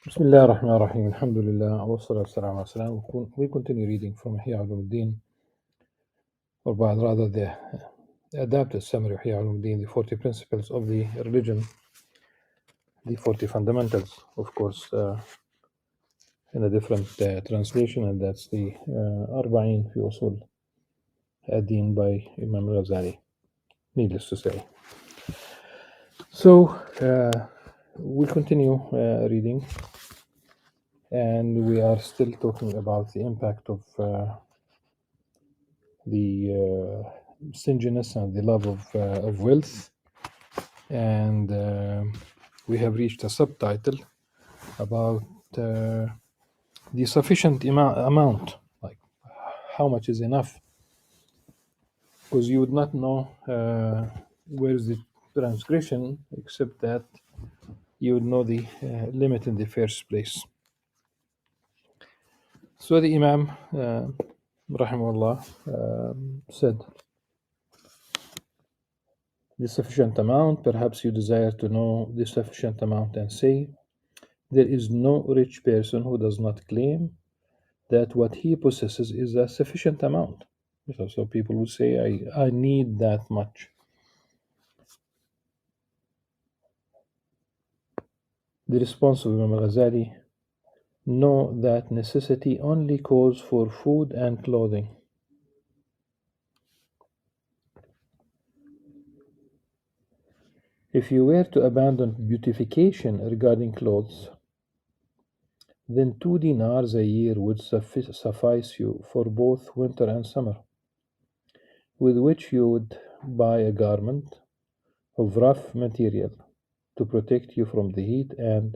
Bismillah ar-Rahman ar-Rahim. Alhamdulillah. Wa salatu salam ala salam. We continue reading from Ihya Ulumuddin, or rather the adapted summary of Ihya Ulumuddin, the 40 principles of the religion, the 40 fundamentals, of course, in a different translation, and that's the Arba'in fi Usul ad-Din by Imam Al-Ghazali, needless to say. So, we'll continue reading, and we are still talking about the impact of the stinginess and the love of wealth, and we have reached a subtitle about the sufficient amount, like how much is enough, because you would not know where's the transgression, except that you would know the limit in the first place. So the Imam, rahimahullah, said, the sufficient amount, perhaps you desire to know the sufficient amount and say, there is no rich person who does not claim that what he possesses is a sufficient amount. So people would say, I need that much. The response of Imam Al-Ghazali, know that necessity only calls for food and clothing. If you were to abandon beautification regarding clothes, then 2 dinars a year would suffice you for both winter and summer, with which you would buy a garment of rough material to protect you from the heat and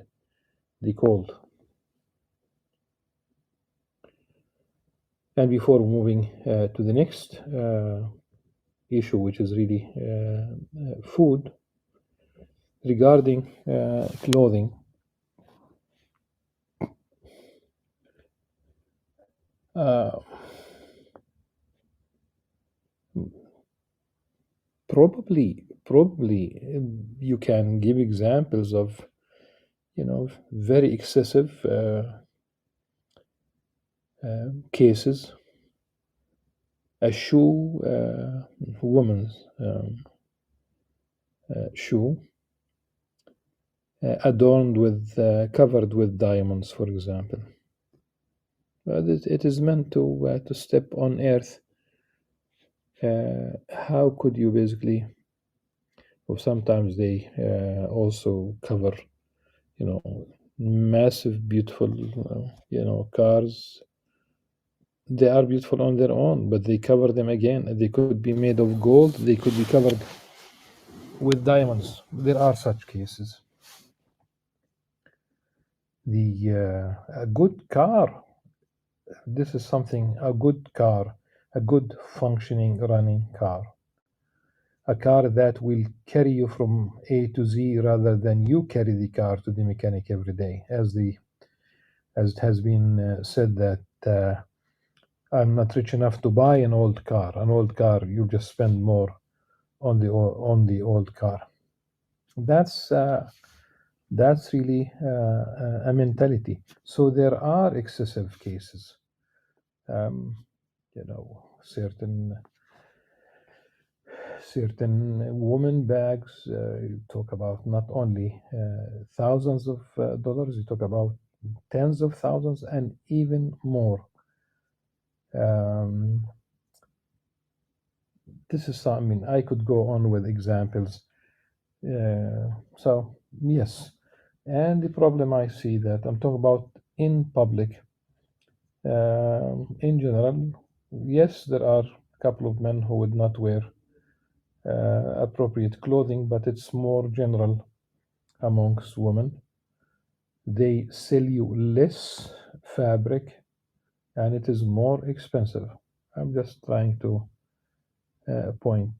the cold. And before moving to the next issue, which is really food, regarding clothing, probably you can give examples of very excessive cases. A shoe, woman's shoe, adorned with covered with diamonds, for example. It is meant to step on earth. How could you basically, or sometimes they also cover massive beautiful cars. They are beautiful on their own, but they cover them again. They could be made of gold, they could be covered with diamonds. There are such cases. A good car, this is something, a good car, a good functioning running car, a car that will carry you from A to Z rather than you carry the car to the mechanic every day, as it has been said that I'm not rich enough to buy an old car. An old car, you just spend more on the old car. That's really a mentality. So there are excessive cases. Certain woman bags. You talk about not only thousands of dollars. You talk about tens of thousands and even more. This is something I could go on with examples. So yes, and the problem I see that I'm talking about in public. In general, yes, there are a couple of men who would not wear appropriate clothing, but it's more general amongst women. They sell you less fabric and it is more expensive. I'm just trying to point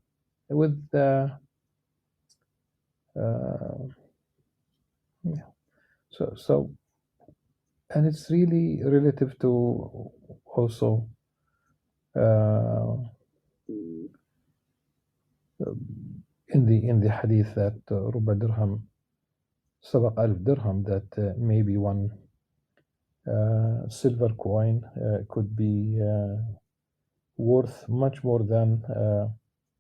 with yeah. So and it's really relative to also in the hadith that رب درهم سبق 1000 dirham, that maybe one silver coin could be worth much more than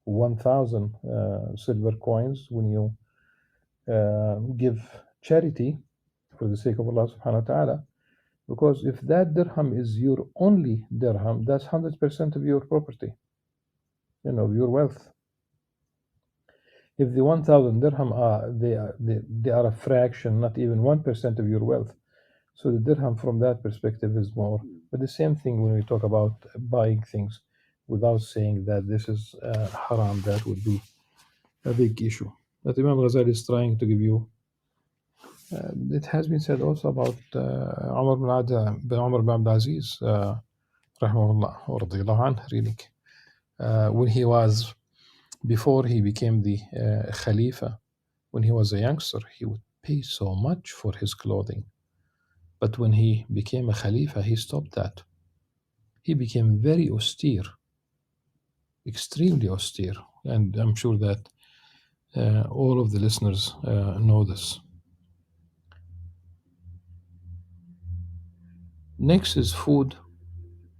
1000 silver coins when you give charity for the sake of Allah subhanahu wa ta'ala. Because if that dirham is your only dirham, that's 100% of your property, your wealth. If the 1000 dirham they are a fraction, not even 1% of your wealth. So the dirham from that perspective is more. But the same thing when we talk about buying things without saying that this is haram, that would be a big issue. But Imam Ghazali is trying to give you. It has been said also about Umar bin Abdul Aziz, rahimahullah, wa radiyallahu anhu, really. When he was, before he became the Khalifa, when he was a youngster, he would pay so much for his clothing. But when he became a Khalifa, he stopped that. He became very austere, extremely austere. And I'm sure that all of the listeners know this. Next is food.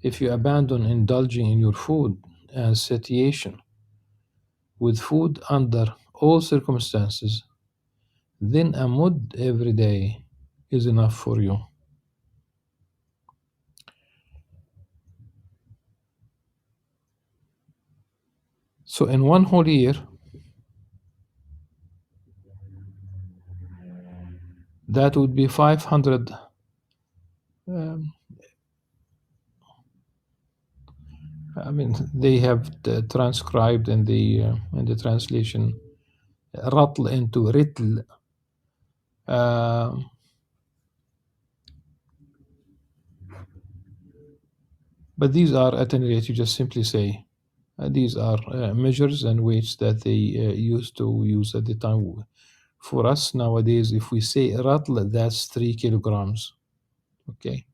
If you abandon indulging in your food and satiation with food under all circumstances, then a mud every day is enough for you. So in one whole year, that would be 500. I mean, they have transcribed in the translation ratl into ritl. But these are, at any rate, you just simply say these are measures and weights that they used to use at the time. For us nowadays, if we say ratl, that's 3 kilograms. Okay,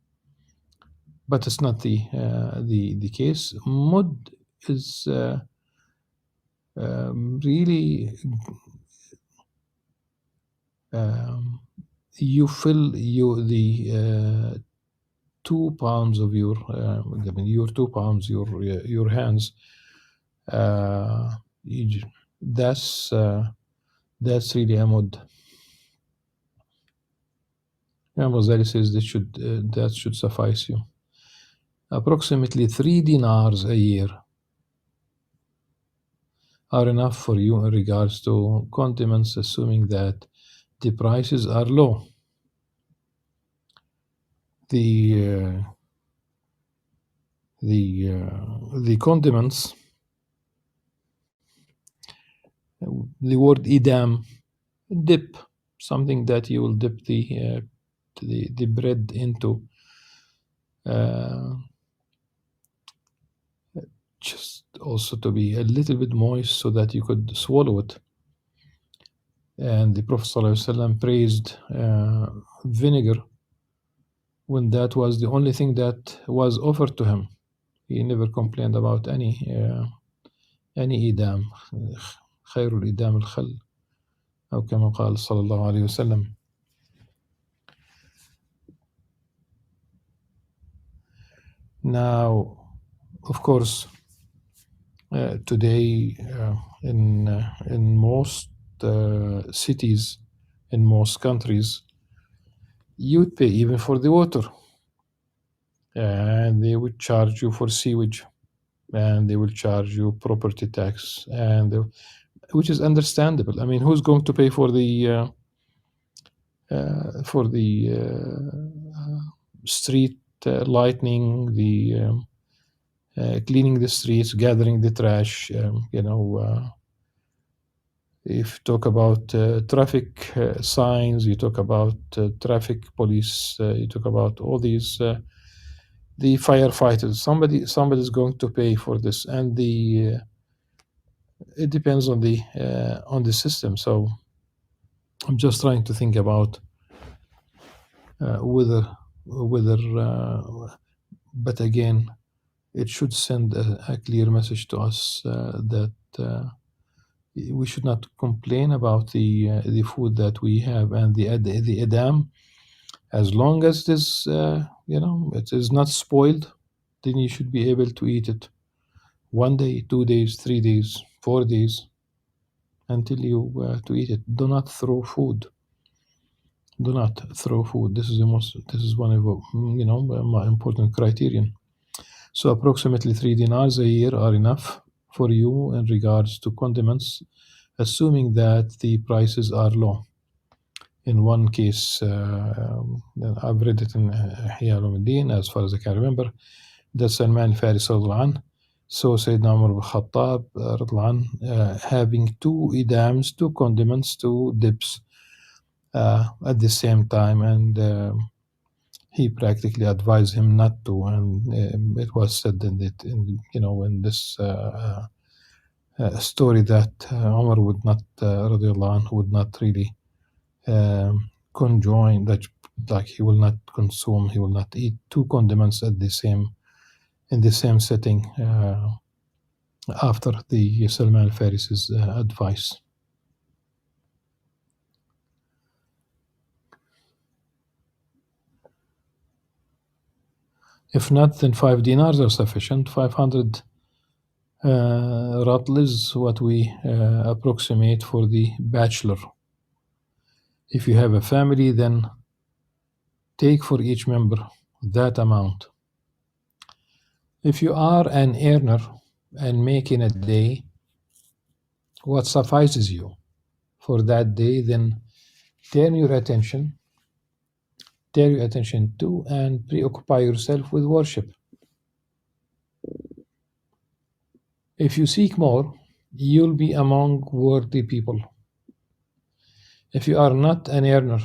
but it's not the case. Mud is really you fill the 2 pounds of your your 2 pounds your hands. That's really a mud. Imam Ghazali says that should suffice you. Approximately 3 dinars a year are enough for you in regards to condiments, assuming that the prices are low. The condiments, the word idam, dip, something that you will dip the bread into, just also to be a little bit moist so that you could swallow it. And the Prophet ﷺ praised vinegar when that was the only thing that was offered to him. He never complained about any idam. خير الإدام الخل أو كما قال صلى الله عليه وسلم. Now, of course, today in most cities, in most countries, you'd pay even for the water, and they would charge you for sewage, and they will charge you property tax, and which is understandable. I mean, who's going to pay for the street lighting, the cleaning the streets, gathering the trash? If you talk about traffic signs, you talk about traffic police, you talk about all these, the firefighters. Somebody's going to pay for this, and it depends on the system. So I'm just trying to think about whether, but again, it should send a clear message to us that we should not complain about the food that we have and the idam. As long as it is it is not spoiled, then you should be able to eat it 1 day, 2 days, 3 days, 4 days until you to eat it. Do not throw food. Do not throw food. This is one of my important criterion. So approximately 3 dinars a year are enough for you in regards to condiments, assuming that the prices are low. In one case, I've read it in Ihya Ulumuddin, as far as I can remember, that Salman Farisi radiallahu anh, so Sayyidina Umar ibn Khattab radiallahu anh, having two idams, two condiments, two dips at the same time, and he practically advised him not to, and it was said in this story that Umar would not, radiallahu anh, would not really conjoin, that like he will not consume, he will not eat two condiments in the same setting after the Salman al-Farisi's advice. If not, then 5 dinars are sufficient. 500 ratl is what we approximate for the bachelor. If you have a family, then take for each member that amount. If you are an earner and make in a day what suffices you for that day, then turn your attention to and preoccupy yourself with worship. If you seek more, you'll be among worthy people. If you are not an earner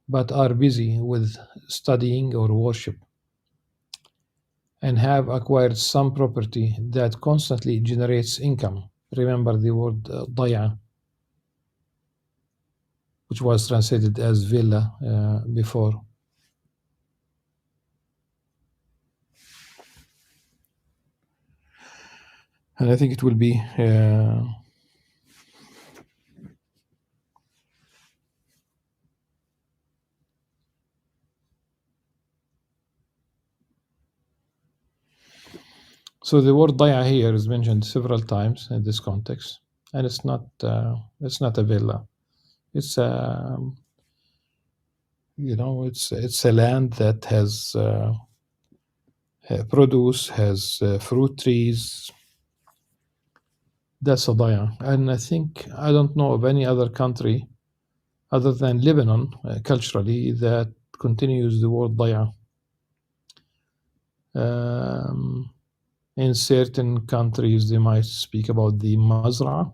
but are busy with studying or worship and have acquired some property that constantly generates income, remember the word daya, which was translated as villa before. And I think it will be so the word daya here is mentioned several times in this context, and it's not a villa. It's a it's a land that has produce, has fruit trees. That's a daya. And I don't know of any other country other than Lebanon culturally that continues the word daya. In certain countries, they might speak about the mazra,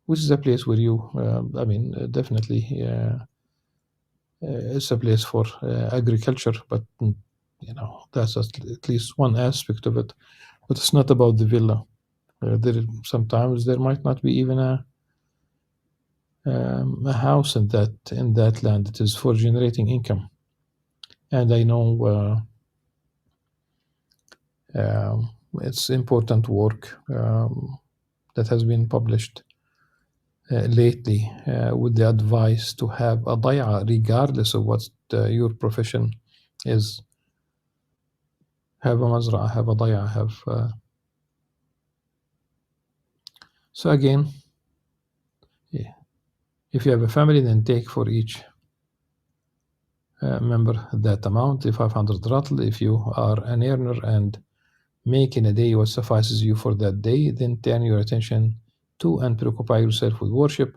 which is a place where you, definitely, it's a place for agriculture, but that's at least one aspect of it. But it's not about the villa. Sometimes there might not be even a house in that land. It is for generating income. And I know it's important work that has been published lately with the advice to have a daya regardless of what your profession is. Have a mazra, have a daya, have so again, if you have a family, then take for each member that amount, the 500 ratl. If you are an earner and make in a day what suffices you for that day, then turn your attention to and preoccupy yourself with worship.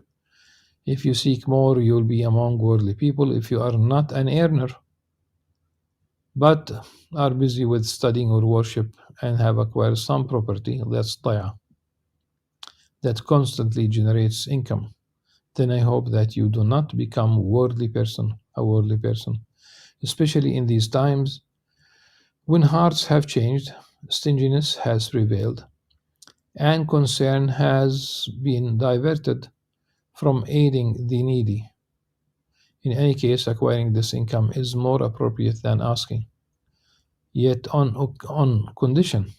If you seek more, you'll be among worldly people. If you are not an earner but are busy with studying or worship and have acquired some property, that's daya, that constantly generates income, then I hope that you do not become a worldly person, especially in these times when hearts have changed, stinginess has prevailed, and concern has been diverted from aiding the needy. In any case, acquiring this income is more appropriate than asking, yet on condition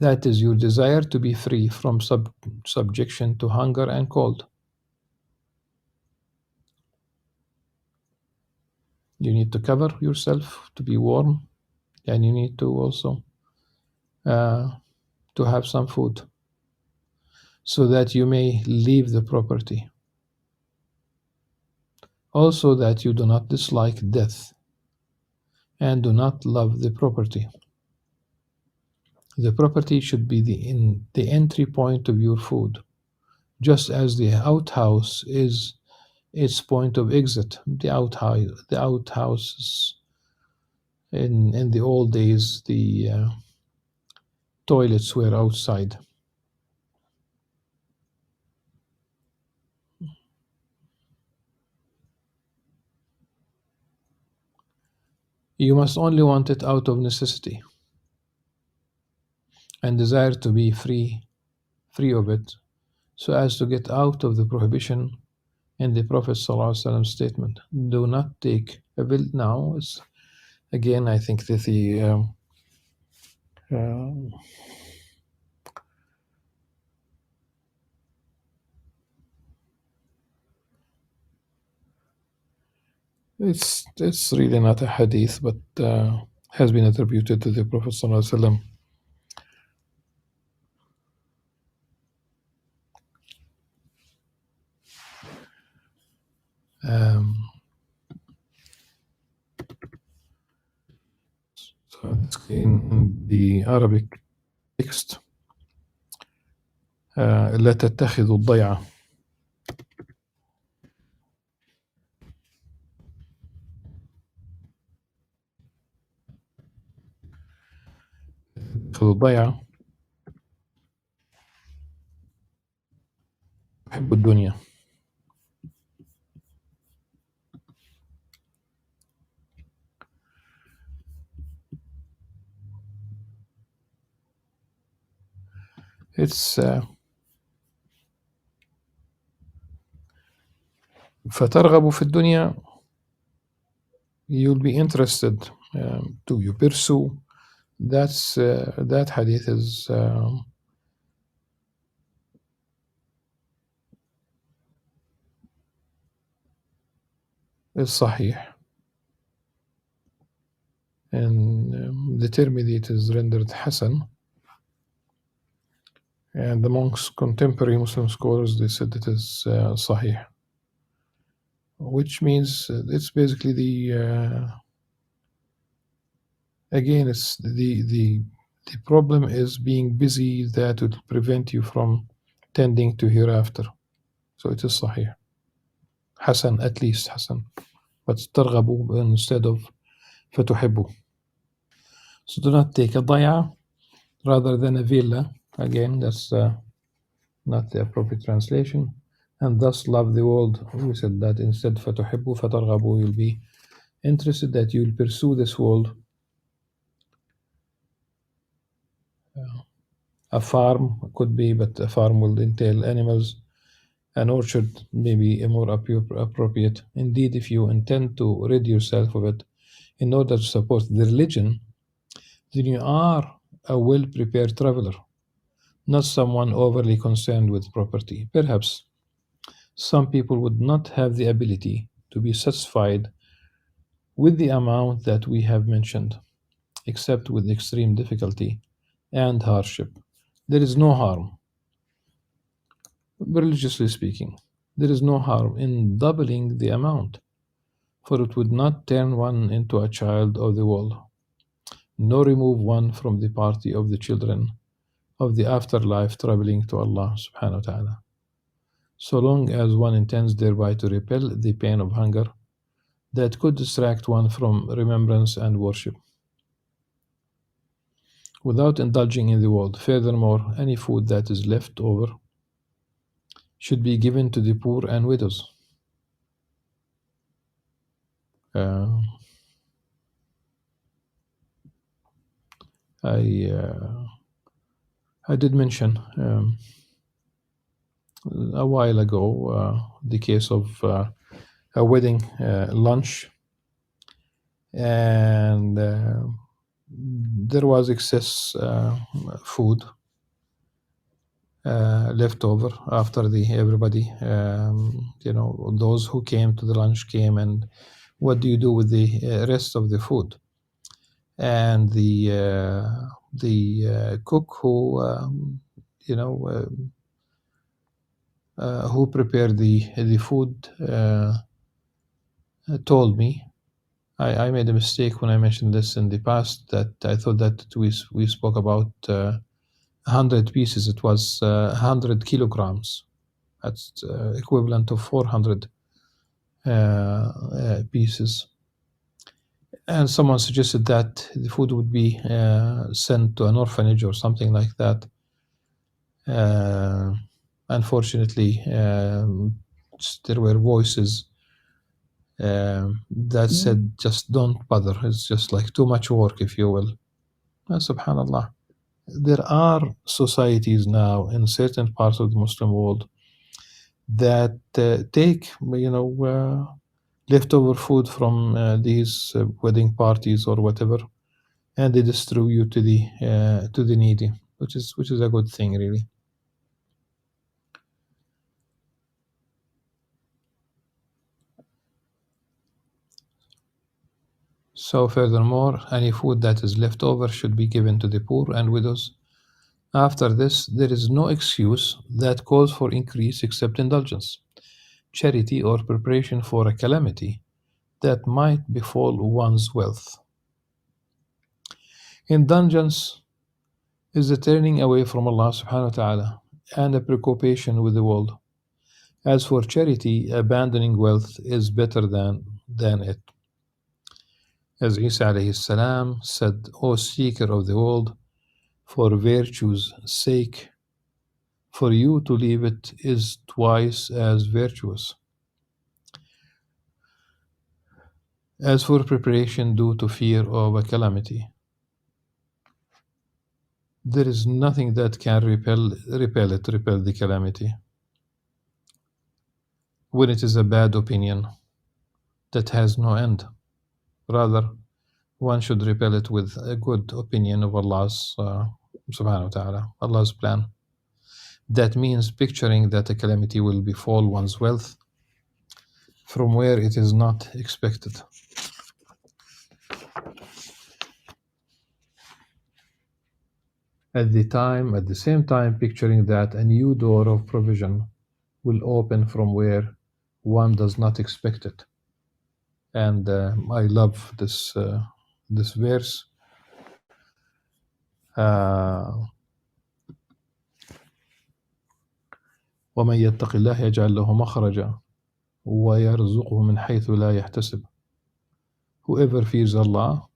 That is your desire to be free from subjection to hunger and cold. You need to cover yourself to be warm, and you need to also uh, to have some food so that you may leave the property. Also, that you do not dislike death and do not love the property. The property should be the entry point of your food, just as the outhouse is its point of exit. The outhouses in the old days, the toilets were outside. You must only want it out of necessity and desire to be free of it, so as to get out of the prohibition in the Prophet ﷺ statement. Do not take a will. Now, again, I think that uh, it's really not a hadith, but has been attributed to the Prophet ﷺ. So it's in the Arabic text, لا تتخذوا الضيعة. الضيعة تحب الدنيا. It's فترغب في الدنيا. You'll be interested to you pursue. That hadith is صحيح. And the Tirmidhi it is rendered Hasan. And amongst contemporary Muslim scholars, they said it is Sahih, which means it's basically again, it's the problem is being busy that will prevent you from tending to hereafter. So it is Sahih. Hasan, at least Hasan. But ترغبوا instead of فتحبوا. So do not take a ضيعة rather than a villa. Again, that's not the appropriate translation. And thus love the world. We said that instead فتحبوا فترغبوا, you'll be interested that you'll pursue this world. A farm could be, but a farm will entail animals. An orchard may be more appropriate. Indeed, if you intend to rid yourself of it in order to support the religion, then you are a well-prepared traveler, not someone overly concerned with property. Perhaps some people would not have the ability to be satisfied with the amount that we have mentioned, except with extreme difficulty and hardship. There is no harm, religiously speaking, there is no harm in doubling the amount, for it would not turn one into a child of the world, nor remove one from the party of the children of the afterlife traveling to Allah subhanahu wa ta'ala, so long as one intends thereby to repel the pain of hunger that could distract one from remembrance and worship, without indulging in the world. Furthermore, any food that is left over should be given to the poor and widows. I did mention a while ago the case of a wedding lunch, and there was excess food left over after everybody, those who came to the lunch came, and what do you do with the rest of the food? And the cook who prepared the food told me. I made a mistake when I mentioned this in the past, that I thought that we spoke about 100 pieces. It was 100 kilograms. That's equivalent of 400 pieces. And someone suggested that the food would be sent to an orphanage or something like that. Unfortunately, there were voices that said, just don't bother. It's just like too much work, if you will. Subhanallah. There are societies now in certain parts of the Muslim world that take, leftover food from these wedding parties or whatever, and they distribute to the needy, which is a good thing, really. So furthermore, any food that is left over should be given to the poor and widows. After this, there is no excuse that calls for increase except indulgence, charity, or preparation for a calamity that might befall one's wealth. Indulgence is the turning away from Allah subhanahu wa ta'ala and a preoccupation with the world. As for charity, abandoning wealth is better than it. As Isa alayhi salam said, O seeker of the world, for virtue's sake, for you to leave it is twice as virtuous. As for preparation due to fear of a calamity, there is nothing that can repel the calamity. When it is a bad opinion that has no end, rather, one should repel it with a good opinion of Allah's subhanahu wa ta'ala, Allah's plan. That means picturing that a calamity will befall one's wealth from where it is not expected. At the same time, picturing that a new door of provision will open from where one does not expect it. And I love this verse. وَمَنْ يَتَّقِ اللَّهَ يَجْعَلْ لَهُ مَخْرَجًا وَيَرْزُقْهُ مِنْ حَيْثُ لَا يَحْتَسِبُ. Whoever fears Allah,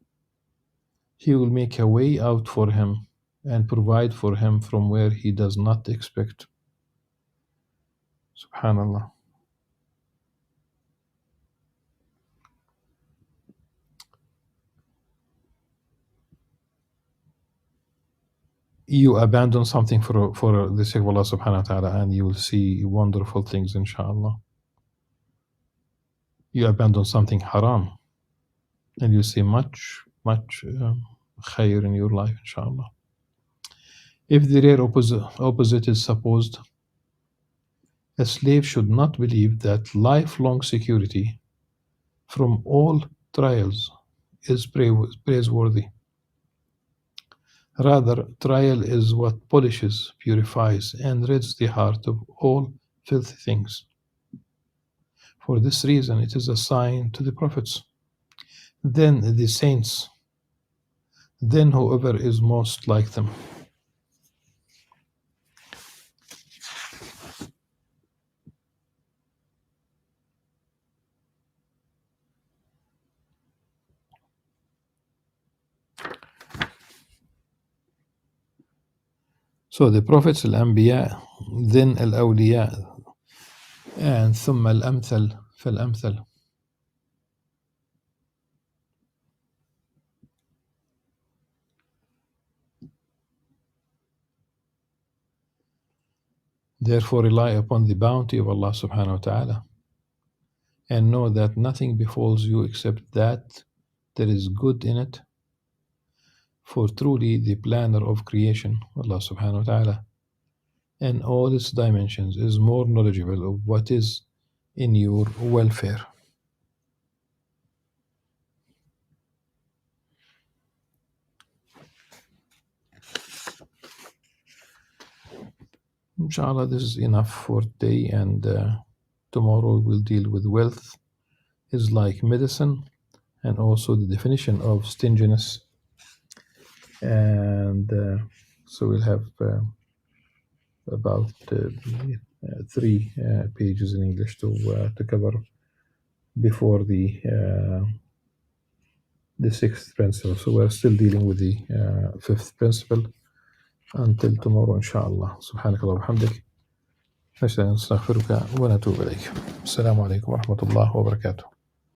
He will make a way out for him and provide for him from where he does not expect. Subhanallah. You abandon something for the sake of Allah subhanahu wa ta'ala, and you will see wonderful things, inshallah. You abandon something haram, and you see much khair in your life, inshallah. If the rare opposite is supposed, a slave should not believe that lifelong security from all trials is praiseworthy. Rather, trial is what polishes, purifies, and rids the heart of all filthy things. For this reason, it is a sign to the prophets, then the saints, then whoever is most like them. So the prophets, al-Anbiya, then al-Awliya, and ثم الأمثل فالأمثل. Therefore rely upon the bounty of Allah subhanahu wa ta'ala, and know that nothing befalls you except that there is good in it, For truly the planner of creation, Allah subhanahu wa ta'ala, in all its dimensions, is more knowledgeable of what is in your welfare. Inshallah, this is enough for today, and tomorrow we'll deal with wealth is like medicine, and also the definition of stinginess. And so we'll have about 3 pages in English to cover before the 6th principle. So we're still dealing with the 5th principle until tomorrow, inshallah. سبحانك اللهم وبحمدك نستغفرك ونتوب إليك. السلام عليكم ورحمة الله وبركاته.